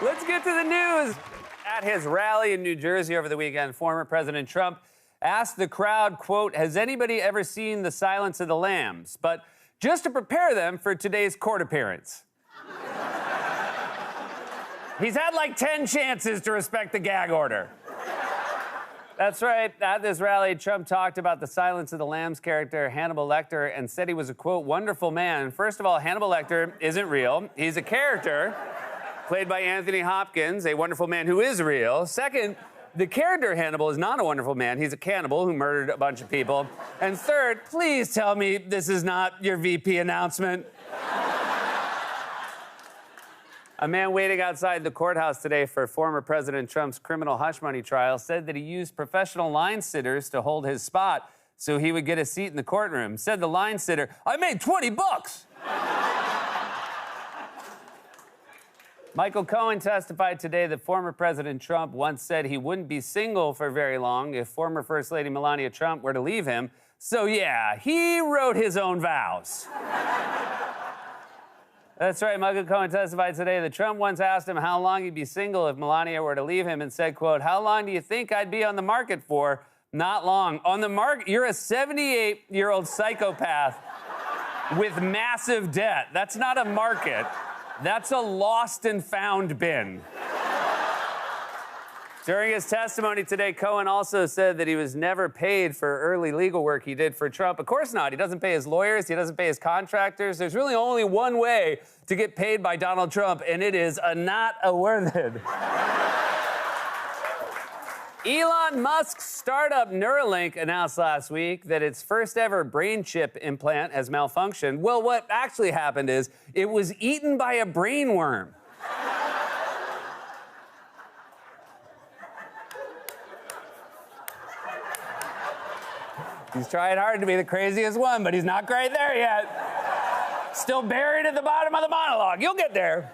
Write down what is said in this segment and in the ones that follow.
Let's get to the news. At his rally in New Jersey over the weekend, former President Trump asked the crowd, quote, "Has anybody ever seen The Silence of the Lambs?" But just to prepare them for today's court appearance. He's had like 10 chances to respect the gag order. That's right. At this rally, Trump talked about the Silence of the Lambs character, Hannibal Lecter, and said he was a, quote, "wonderful man." First of all, Hannibal Lecter isn't real. He's a character played by Anthony Hopkins, a wonderful man who is real. Second, the character Hannibal is not a wonderful man. He's a cannibal who murdered a bunch of people. And third, please tell me this is not your VP announcement. A man waiting outside the courthouse today for former President Trump's criminal hush money trial said that he used professional line sitters to hold his spot so he would get a seat in the courtroom. Said the line sitter, "I made $20." Michael Cohen testified today that former President Trump once said he wouldn't be single for very long if former First Lady Melania Trump were to leave him. So yeah, he wrote his own vows. That's right, Michael Cohen testified today that Trump once asked him how long he'd be single if Melania were to leave him and said, quote, "How long do you think I'd be on the market for?" Not long. On the market, you're a 78-year-old psychopath with massive debt. That's not a market. That's a lost and found bin. During his testimony today, Cohen also said that he was never paid for early legal work he did for Trump. Of course not. He doesn't pay his lawyers. He doesn't pay his contractors. There's really only one way to get paid by Donald Trump, and it is not awarded. Elon Musk's startup Neuralink announced last week that its first ever brain chip implant has malfunctioned. Well, what actually happened is it was eaten by a brain worm. He's trying hard to be the craziest one, but he's not quite there yet. Still buried at the bottom of the monologue. You'll get there.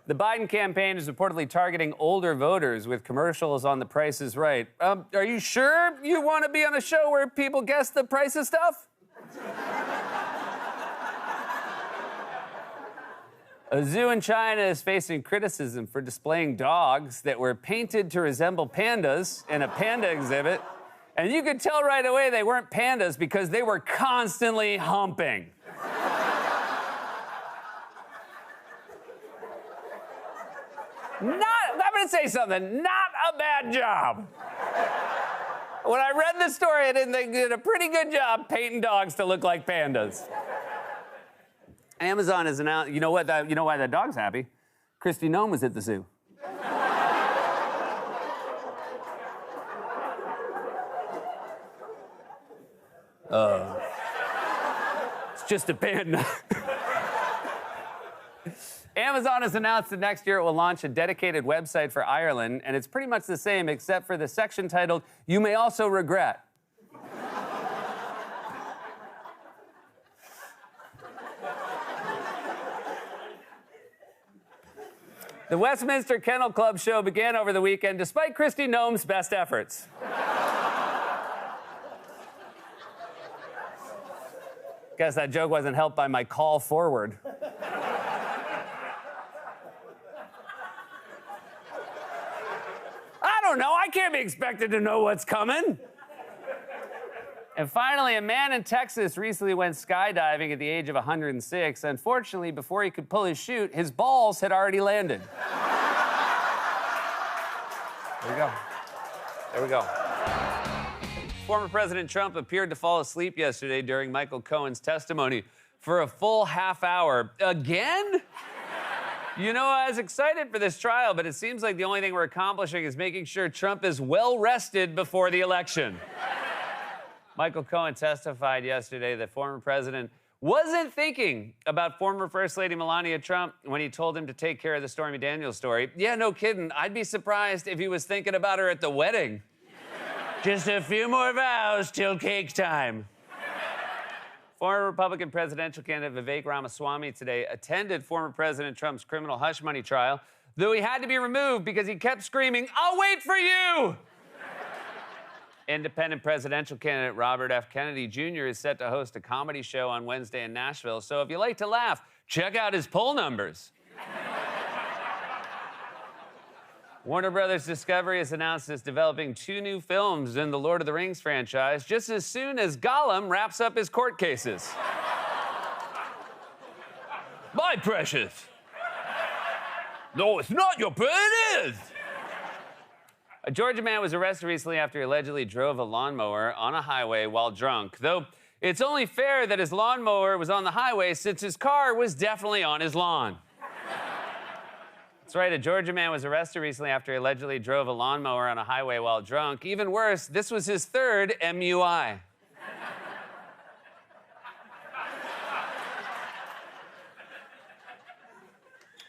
The Biden campaign is reportedly targeting older voters with commercials on The Price is Right. Are you sure you want to be on a show where people guess the price of stuff? A zoo in China is facing criticism for displaying dogs that were painted to resemble pandas in a panda exhibit. And you could tell right away they weren't pandas because they were constantly humping. I'm going to say something, not a bad job. When I read the story, I didn't think they did a pretty good job painting dogs to look like pandas. Amazon has announced, you know why that dog's happy? Kristi Noem was at the zoo. It's just a panda. Amazon has announced that next year it will launch a dedicated website for Ireland, and it's pretty much the same except for the section titled, "You May Also Regret." The Westminster Kennel Club show began over the weekend despite Kristi Noem's best efforts. Guess that joke wasn't helped by my call forward. I don't know. I can't be expected to know what's coming. And finally, a man in Texas recently went skydiving at the age of 106. Unfortunately, before he could pull his chute, his balls had already landed. There we go. There we go. Former President Trump appeared to fall asleep yesterday during Michael Cohen's testimony for a full half hour. Again? You know, I was excited for this trial, but it seems like the only thing we're accomplishing is making sure Trump is well rested before the election. Michael Cohen testified yesterday that former president wasn't thinking about former First Lady Melania Trump when he told him to take care of the Stormy Daniels story. Yeah, no kidding. I'd be surprised if he was thinking about her at the wedding. Just a few more vows till cake time. Former Republican presidential candidate Vivek Ramaswamy today attended former President Trump's criminal hush money trial, though he had to be removed because he kept screaming, "I'll wait for you!" Independent presidential candidate Robert F. Kennedy Jr. is set to host a comedy show on Wednesday in Nashville, so if you like to laugh, check out his poll numbers. Warner Brothers Discovery has announced it's developing 2 new films in the Lord of the Rings franchise just as soon as Gollum wraps up his court cases. My precious. No, it's not your bird, it is. A Georgia man was arrested recently after he allegedly drove a lawnmower on a highway while drunk, though it's only fair that his lawnmower was on the highway since his car was definitely on his lawn. That's right, a Georgia man was arrested recently after he allegedly drove a lawnmower on a highway while drunk. Even worse, this was his 3rd MUI.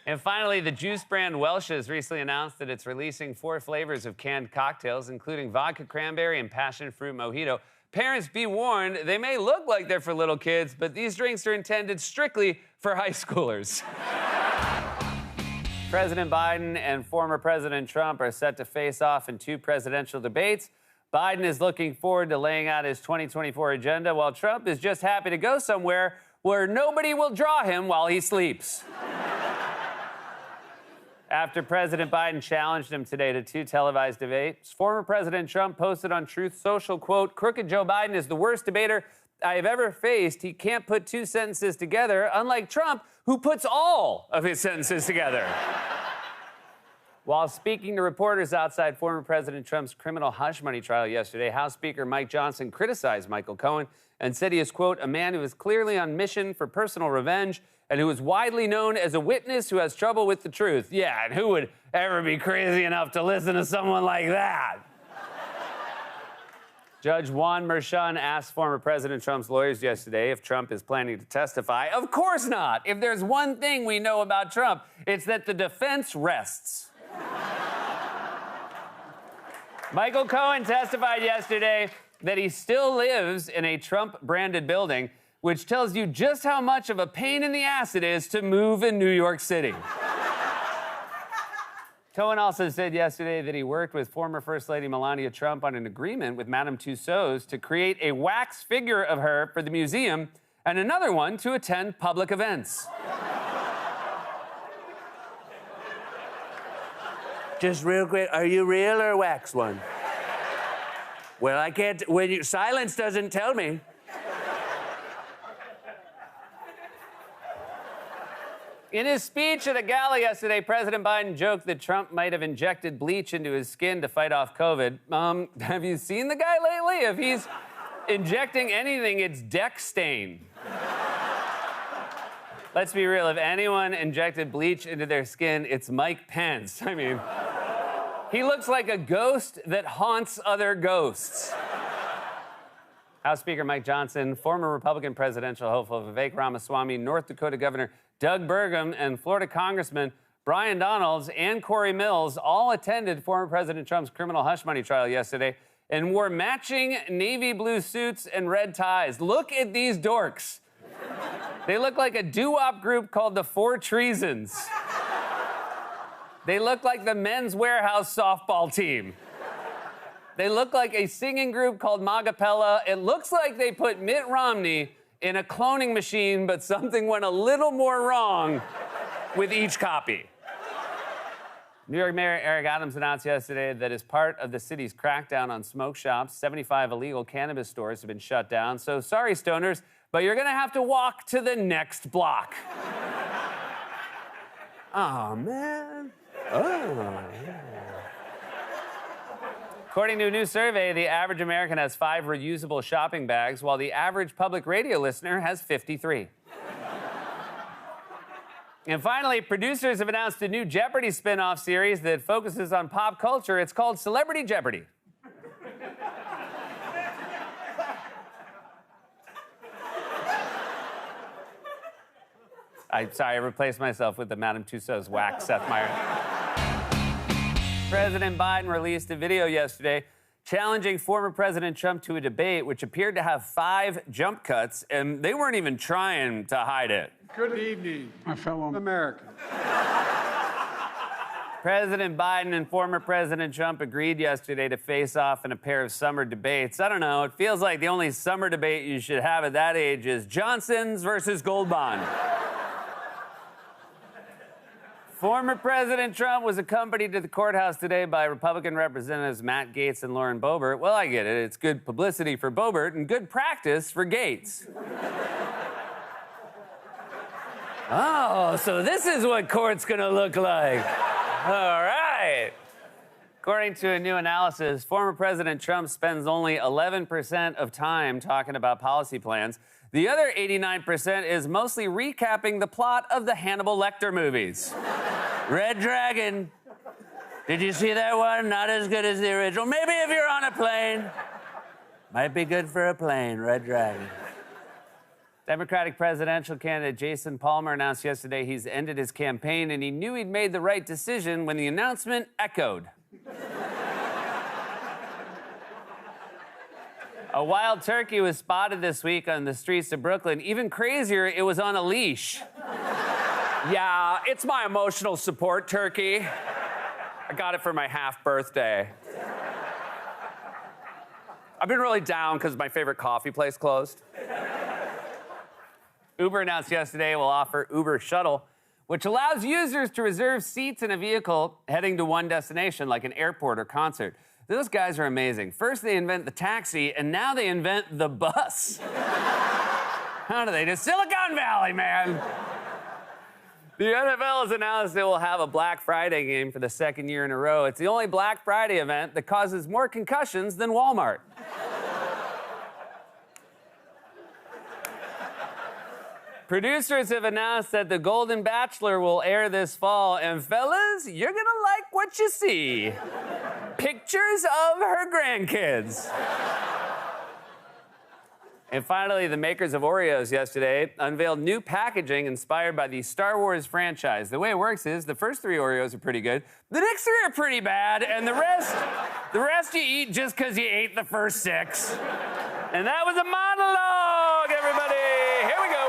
And finally, the juice brand Welsh has recently announced that it's releasing 4 flavors of canned cocktails, including vodka cranberry and passion fruit mojito. Parents, be warned, they may look like they're for little kids, but these drinks are intended strictly for high schoolers. President Biden and former President Trump are set to face off in 2 presidential debates. Biden is looking forward to laying out his 2024 agenda, while Trump is just happy to go somewhere where nobody will draw him while he sleeps. After President Biden challenged him today to 2 televised debates, former President Trump posted on Truth Social, quote, "Crooked Joe Biden is the worst debater I have ever faced. He can't put 2 sentences together, unlike Trump, who puts all of his sentences together." While speaking to reporters outside former President Trump's criminal hush money trial yesterday, House Speaker Mike Johnson criticized Michael Cohen and said he is, quote, "a man who is clearly on mission for personal revenge and who is widely known as a witness who has trouble with the truth." Yeah, and who would ever be crazy enough to listen to someone like that? Judge Juan Merchan asked former President Trump's lawyers yesterday if Trump is planning to testify. Of course not. If there's one thing we know about Trump, it's that the defense rests. Michael Cohen testified yesterday that he still lives in a Trump-branded building, which tells you just how much of a pain in the ass it is to move in New York City. Cohen also said yesterday that he worked with former First Lady Melania Trump on an agreement with Madame Tussauds to create a wax figure of her for the museum and another one to attend public events. Just real quick, are you real or wax one? Well, I can't, silence doesn't tell me. In his speech at a gala yesterday, President Biden joked that Trump might have injected bleach into his skin to fight off COVID. Have you seen the guy lately? If he's injecting anything, it's Deck Stain. Let's be real, if anyone injected bleach into their skin, it's Mike Pence. I mean, he looks like a ghost that haunts other ghosts. House Speaker Mike Johnson, former Republican presidential hopeful Vivek Ramaswamy, North Dakota Governor Doug Burgum, and Florida Congressman Brian Donalds and Corey Mills all attended former President Trump's criminal hush money trial yesterday and wore matching navy blue suits and red ties. Look at these dorks. They look like a doo-wop group called the Four Treasons. They look like the Men's Warehouse softball team. They look like a singing group called Magapella. It looks like they put Mitt Romney in a cloning machine, but something went a little more wrong with each copy. New York Mayor Eric Adams announced yesterday that as part of the city's crackdown on smoke shops, 75 illegal cannabis stores have been shut down. So sorry, stoners, but you're gonna have to walk to the next block. Oh, man. Oh, yeah. According to a new survey, the average American has 5 reusable shopping bags, while the average public radio listener has 53. And finally, producers have announced a new Jeopardy spin-off series that focuses on pop culture. It's called Celebrity Jeopardy! I replaced myself with the Madame Tussauds wax Seth Meyers. President Biden released a video yesterday challenging former President Trump to a debate which appeared to have 5 jump cuts, and they weren't even trying to hide it. Good evening, my fellow Americans. President Biden and former President Trump agreed yesterday to face off in a pair of summer debates. I don't know, it feels like the only summer debate you should have at that age is Johnson's versus Gold Bond. Former President Trump was accompanied to the courthouse today by Republican Representatives Matt Gaetz and Lauren Boebert. Well, I get it. It's good publicity for Boebert and good practice for Gaetz. Oh, so this is what court's gonna look like. All right. According to a new analysis, former President Trump spends only 11% of time talking about policy plans. The other 89% is mostly recapping the plot of the Hannibal Lecter movies. Red Dragon. Did you see that one? Not as good as the original. Maybe if you're on a plane. Might be good for a plane, Red Dragon. Democratic presidential candidate Jason Palmer announced yesterday he's ended his campaign, and he knew he'd made the right decision when the announcement echoed. A wild turkey was spotted this week on the streets of Brooklyn. Even crazier, it was on a leash. Yeah, it's my emotional support turkey. I got it for my half birthday. I've been really down because my favorite coffee place closed. Uber announced yesterday it will offer Uber Shuttle, which allows users to reserve seats in a vehicle heading to one destination, like an airport or concert. Those guys are amazing. First they invent the taxi, and now they invent the bus. How do they do? Silicon Valley, man. The NFL has announced it will have a Black Friday game for the second year in a row. It's the only Black Friday event that causes more concussions than Walmart. Producers have announced that The Golden Bachelor will air this fall, and fellas, you're gonna like what you see. Pictures of her grandkids. And finally, the makers of Oreos yesterday unveiled new packaging inspired by the Star Wars franchise. The way it works is the first 3 Oreos are pretty good, the next 3 are pretty bad, and the rest you eat just because you ate the first 6. And that was a monologue, everybody. Here we go.